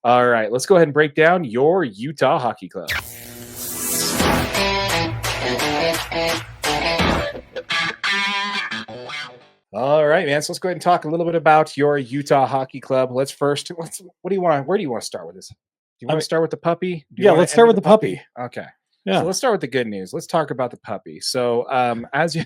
All right, let's go ahead and break down your Utah Hockey Club. All right, man. So let's go ahead and talk a little bit about your Utah Hockey Club. What do you want? Where do you want to start with this? Do you I want mean, to start with the puppy? Do you yeah, want let's to end start with the puppy. Okay. Yeah. So let's start with the good news. Let's talk about the puppy. So as you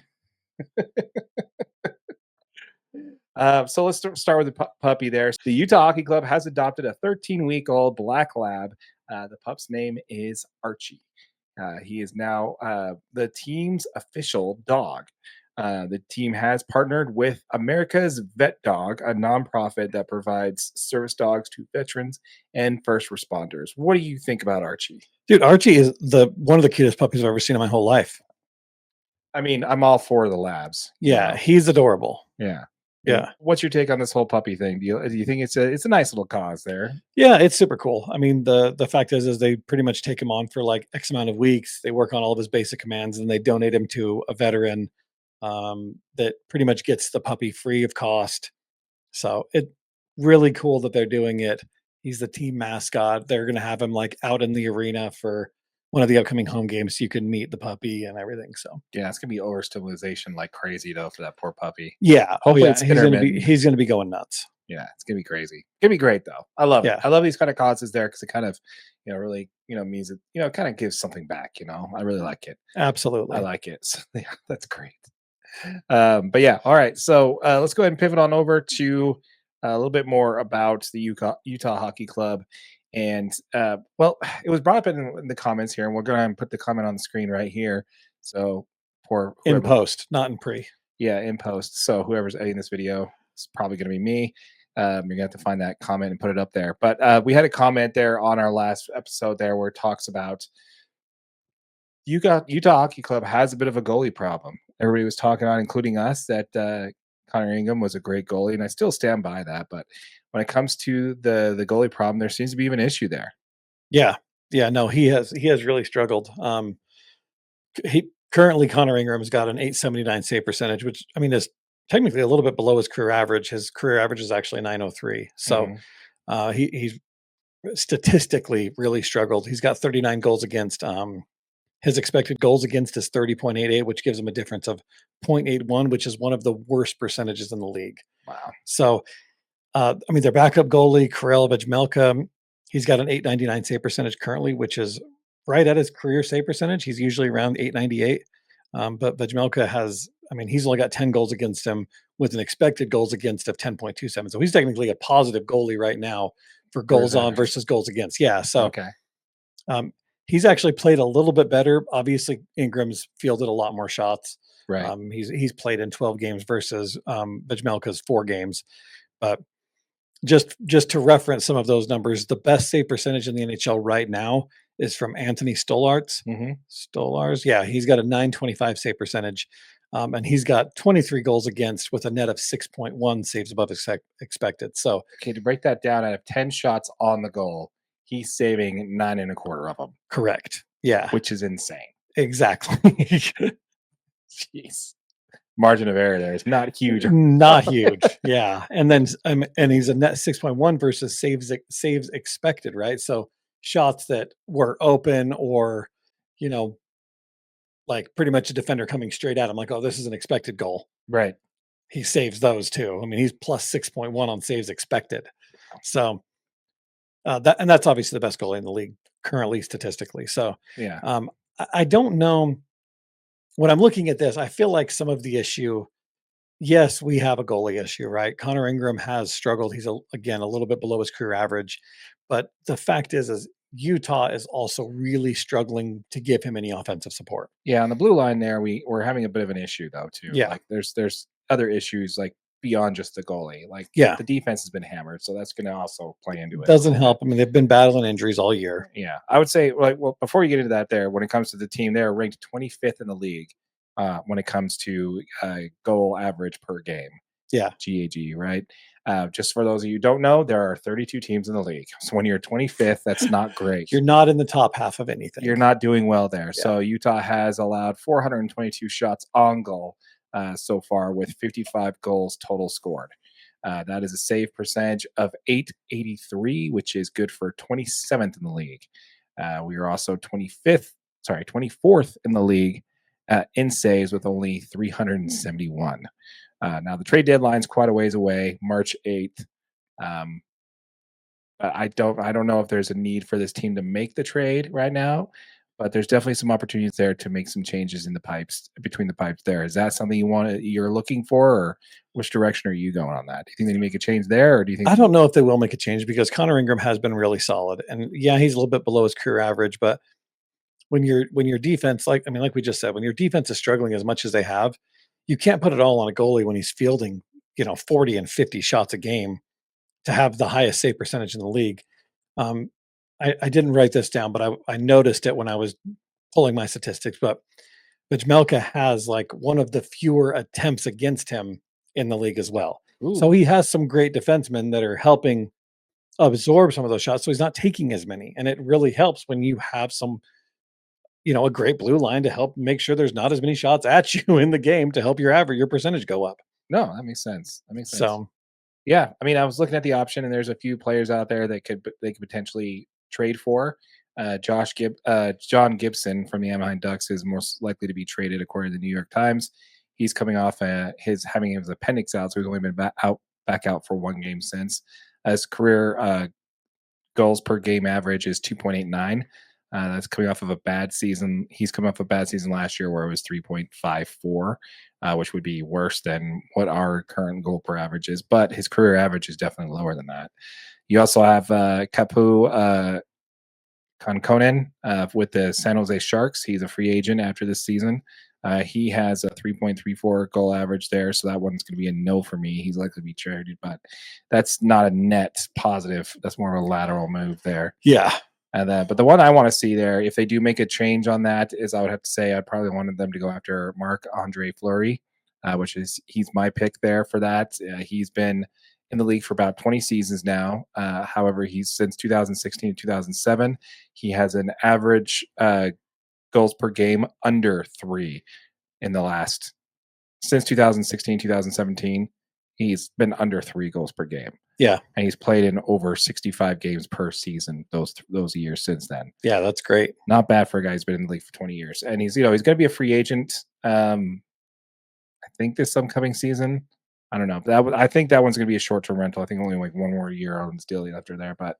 so let's start with the puppy there. The Utah Hockey Club has adopted a 13-week-old black lab. The pup's name is Archie. He is now the team's official dog. The team has partnered with America's Vet Dog, a nonprofit that provides service dogs to veterans and first responders. What do you think about Archie? Dude, Archie is one of the cutest puppies I've ever seen in my whole life. I mean, I'm all for the labs. Yeah, he's adorable. Yeah. Yeah. What's your take on this whole puppy thing? Do you think it's a nice little cause there? Yeah, it's super cool. I mean, the fact is they pretty much take him on for like X amount of weeks. They work on all of his basic commands and they donate him to a veteran that pretty much gets the puppy free of cost. So it really cool that they're doing it. He's the team mascot. They're going to have him like out in the arena for one of the upcoming home games so you can meet the puppy and everything. So yeah, it's gonna be overstimulation like crazy though for that poor puppy. Yeah. Hopefully yeah. it's He's gonna be going nuts. Yeah, it's gonna be crazy. It's gonna be great though. I love it. Yeah. I love these kind of causes there because it kind of, really, means it, it kind of gives something back. I really like it. Absolutely. I like it. So, yeah, that's great. But yeah, all right. So let's go ahead and pivot on over to a little bit more about the Utah Hockey Club. And well, it was brought up in the comments here, and we're going to put the comment on the screen right here. So for in post, not in pre. Yeah, in post. So whoever's editing this video, it's probably going to be me. You're gonna have to find that comment and put it up there. But we had a comment there on our last episode there where it talks about Utah Hockey Club has a bit of a goalie problem. Everybody was talking on, including us, that Connor Ingram was a great goalie, and I still stand by that. But when it comes to the goalie problem, there seems to be an issue there. Yeah, no, he has really struggled. Currently Connor Ingram's got an .879 save percentage, which I mean is technically a little bit below his career average. His career average is actually .903. So he's statistically really struggled. He's got 39 goals against. His expected goals against is 30.88, which gives him a difference of 0.81, which is one of the worst percentages in the league. Wow. So, I mean, their backup goalie, Karel Vejmelka, he's got an .899 save percentage currently, which is right at his career save percentage. He's usually around .898. But Vejmelka he's only got 10 goals against him with an expected goals against of 10.27. So he's technically a positive goalie right now for goals on versus goals against. Yeah. So, okay. He's actually played a little bit better. Obviously, Ingram's fielded a lot more shots. Right. He's played in 12 games versus Vejmelka's 4 games. But just to reference some of those numbers, the best save percentage in the NHL right now is from Anthony Stolarz. Stolarz, yeah, he's got a .925 save percentage, and he's got 23 goals against with a net of 6.1 saves above expected. So, okay, to break that down, out of 10 shots on the goal, he's saving 9.25 of them. Correct. Yeah. Which is insane. Exactly. Jeez. Margin of error there is not huge. Not huge. Yeah. And then and he's a net 6.1 versus saves expected, right? So shots that were open or, like pretty much a defender coming straight at him, like, oh, this is an expected goal. Right. He saves those too. I mean, he's plus 6.1 on saves expected. So that's obviously the best goalie in the league currently statistically. So yeah, I don't know. When I'm looking at this, I feel like some of the issue. Yes, we have a goalie issue, right? Connor Ingram has struggled. He's again a little bit below his career average, but the fact is Utah is also really struggling to give him any offensive support. Yeah, on the blue line there, we're having a bit of an issue though too. Yeah, like there's other issues like beyond just the goalie. Like the defense has been hammered, so that's going to also play into it. Doesn't help. I mean, they've been battling injuries all year. Yeah, I would say well before you get into that, there when it comes to the team, they're ranked 25th in the league when it comes to goal average per game. Yeah, GAG, right? Just for those of you who don't know, there are 32 teams in the league. So when you're 25th, that's not great. You're not in the top half of anything. You're not doing well there. Yeah. So Utah has allowed 422 shots on goal so far with 55 goals total scored. That is a save percentage of 883, which is good for 27th in the league. We are also 24th in the league in saves with only 371. Now the trade deadline is quite a ways away, March 8th. Um, but I don't know if there's a need for this team to make the trade right now, but there's definitely some opportunities there to make some changes in the pipes between the pipes there. Is that something you're looking for, or which direction are you going on that? Do you think they need to make a change there, or do you think I don't know if they will make a change because Connor Ingram has been really solid, and yeah, he's a little bit below his career average. But when your defense, like I mean, like we just said, when your defense is struggling as much as they have, you can't put it all on a goalie when he's fielding 40 and 50 shots a game to have the highest save percentage in the league. Um, I didn't write this down, but I noticed it when I was pulling my statistics. But Vejmelka has like one of the fewer attempts against him in the league as well. ooh, So he has some great defensemen that are helping absorb some of those shots. So he's not taking as many. And it really helps when you have a great blue line to help make sure there's not as many shots at you in the game to help your percentage go up. no, that makes sense. That makes sense. So Yeah, I mean, I was looking at the option, and there's a few players out there that they could potentially trade for. John Gibson from the Anaheim Ducks is most likely to be traded, according to the New York Times. He's coming off his appendix out, so he's only been back out for one game since. His career goals per game average is 2.89. That's coming off of a bad season. He's coming off a bad season last year where it was 3.54, which would be worse than what our current goal per average is. But his career average is definitely lower than that. You also have Kapu Konkonen with the San Jose Sharks. He's a free agent after this season. He has a 3.34 goal average there, so that one's going to be a no for me. He's likely to be traded, but that's not a net positive. That's more of a lateral move there. yeah, And then, but the one I want to see there, if they do make a change on that, is I would have to say I'd probably wanted them to go after Marc-Andre Fleury, he's my pick there for that. He's been in the league for about 20 seasons now. However, he's since 2016 to 2007, he has an average goals per game under 3 in the last since 2016 2017. He's been under 3 goals per game, yeah, and he's played in over 65 games per season those years since then. yeah. That's great. Not bad for a guy who's been in the league for 20 years, and he's going to be a free agent. I think this upcoming season. I don't know. I think that one's going to be a short term rental. I think only like one more year on his deal after there. But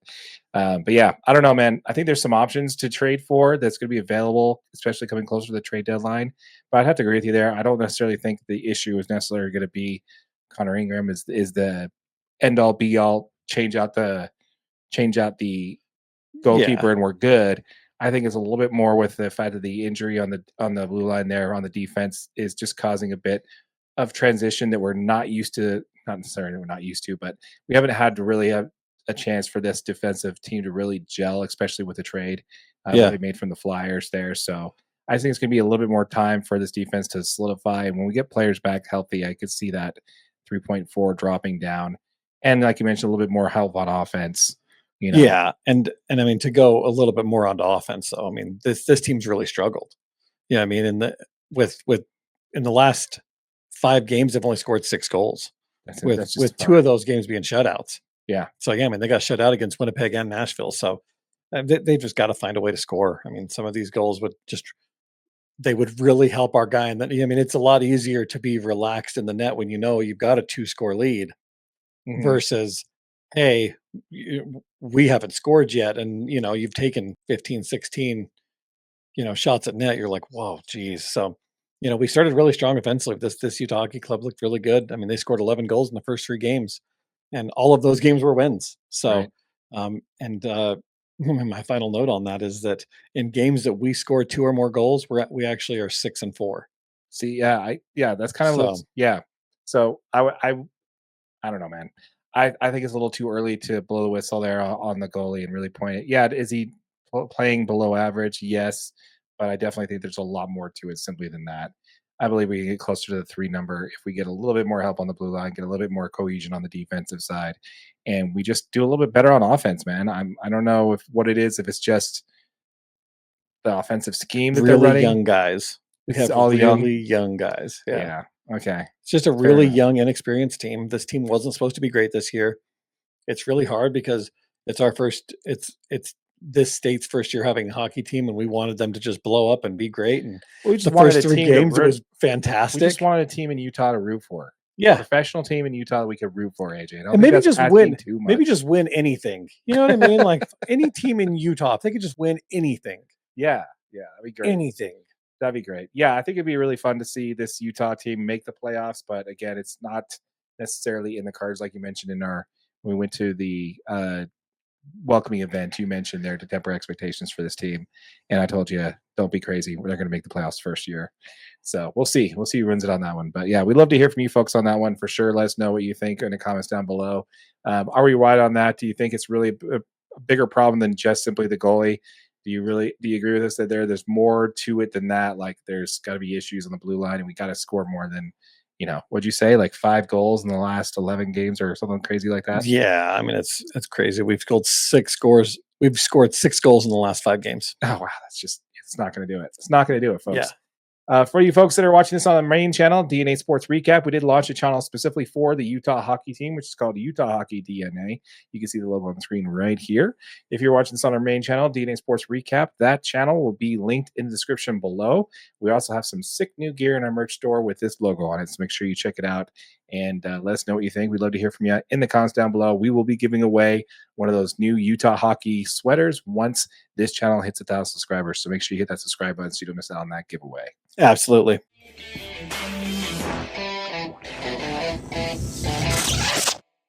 yeah, I don't know, man. I think there's some options to trade for that's going to be available, especially coming closer to the trade deadline. But I'd have to agree with you there. I don't necessarily think the issue is necessarily going to be Connor Ingram is the end all be all. Change out the Yeah, goalkeeper and we're good. I think it's a little bit more with the fact that the injury on the blue line there on the defense is just causing a bit of transition that we're not used to. Not necessarily we're not used to, but we haven't had to really have a chance for this defensive team to really gel, especially with the trade that yeah, they made from the Flyers there. So I think it's going to be a little bit more time for this defense to solidify. And when we get players back healthy, I could see that 3.4 dropping down, and like you mentioned, a little bit more help on offense. You know, yeah. And I mean to go a little bit more onto offense. So I mean this team's really struggled. Yeah, I mean with in the last 5 games they've only scored 6 goals. that's just With two tough. of those games being shutouts. Yeah, So yeah, I mean they got shut out against Winnipeg and Nashville. So they've just got to find a way to score. I mean, some of these goals they would really help our guy. And then, I mean, it's a lot easier to be relaxed in the net when you know you've got a 2 score lead hmm versus, hey, we haven't scored yet. And, you've taken 15, 16, shots at net. You're like, whoa, geez. So, we started really strong offensively. This Utah Hockey Club looked really good. I mean, they scored 11 goals in the first 3 games, and all of those games were wins. So, right. and my final note on that is that in games that we score 2 or more goals, we actually are 6-4. See, yeah, that's kind of So looks yeah. So I don't know, man. I think it's a little too early to blow the whistle there on the goalie and really point it. Yeah, is he playing below average? Yes, but I definitely think there's a lot more to it simply than that. I believe we can get closer to the 3 number if we get a little bit more help on the blue line, get a little bit more cohesion on the defensive side, and we just do a little bit better on offense, man. I don't know if what it is, if it's just the offensive scheme that they're really running. young guys. We It's have all young. really young guys. Yeah. Yeah. Okay, It's just a fair really enough. young, inexperienced team. This team wasn't supposed to be great this year. It's really hard because it's this state's first year having a hockey team, and we wanted them to just blow up and be great. And We just the wanted first a 3 team to games, it root. was We just fantastic. wanted a team in Utah to root for. A Yeah, professional team in Utah that we could root for, AJ. I don't and think that's asking too maybe much. just win anything. You know what I mean? Like any team in Utah, if they could just win anything, Yeah, yeah, that'd be great. anything. That'd be great. Yeah, I think it'd be really fun to see this Utah team make the playoffs, but again, it's not necessarily in the cards like you mentioned in our when we went to the welcoming event you mentioned there to temper expectations for this team. And I told you, don't be crazy. They're going to make the playoffs first year. So we'll see. We'll see who wins it on that one. But yeah, we'd love to hear from you folks on that one for sure. Let us know what you think in the comments down below. Are we wide on that? Do you think it's really a bigger problem than just simply the goalie? Do you agree with us that there's more to it than that? Like there's got to be issues on the blue line, and we got to score more than what'd you say, like 5 goals in the last 11 games or something crazy like that? Yeah, I mean it's crazy. We've scored 6 scores. We've scored 6 goals in the last 5 games. Oh wow, it's not going to do it. It's not going to do it, Yeah. folks. For you folks that are watching this on the main channel, DNA Sports Recap, we did launch a channel specifically for the Utah hockey team, which is called Utah Hockey DNA. You can see the logo on the screen right here. If you're watching this on our main channel, DNA Sports Recap, that channel will be linked in the description below. We also have some sick new gear in our merch store with this logo on it, so make sure you check it out and let us know what you think. We'd love to hear from you in the comments down below. We will be giving away one of those new Utah hockey sweaters once this channel hits 1,000 subscribers. So make sure you hit that subscribe button so you don't miss out on that giveaway. Absolutely.